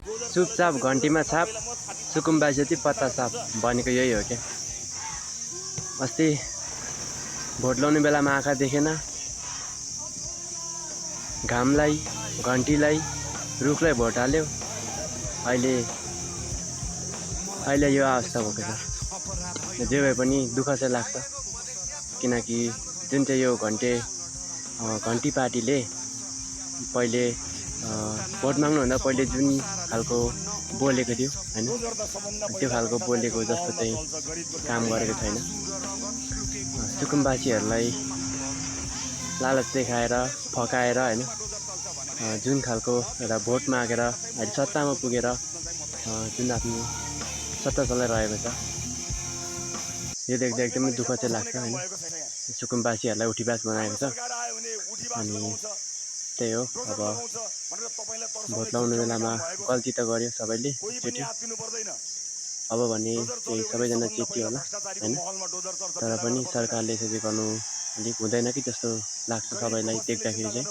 चुपचाप घन्टीमा छाप, सुकुम्बासी जति पत्ता साप भनेको यही हो क्या। अस्ति भोट लाउने बेलामा आँखा देखेन, घामलाई, घन्टीलाई, रुखलाई भोट हाल्यो, अहिले यो अवस्था भएको छ। जे भए पनि दुःख चाहिँ लाग्छ, किनकि जुन चाहिँ यो घन्टी पार्टीले पहिले भोट माग्नुभन्दा पहिले जुन खालको बोलेको थियो हैन, त्यो खालको बोलेको जस्तो चाहिँ काम गरेको छैन। सुकुम्बासीहरूलाई लालच देखाएर फकाएर हैन, जुन खालको एउटा भोट मागेर अहिले सत्तामा पुगेर जुन आफ्नो सत्ता चलाइरहेको छ, यो देख्दा एकदमै दुःख चाहिँ लाग्छ हैन। सुकुम्बासीहरूलाई उठीबास बनाएको छ। अनि त्यही हो, अब भोट लाउने बेलामा गल्ती त गर्यो सबैले एकचोटि, अब भने चाहिँ सबैजना चेतियो होला हैन। तर पनि सरकारले यसरी गर्नु अलिक हुँदैन कि जस्तो लाग्छ सबैलाई देख्दाखेरि चाहिँ।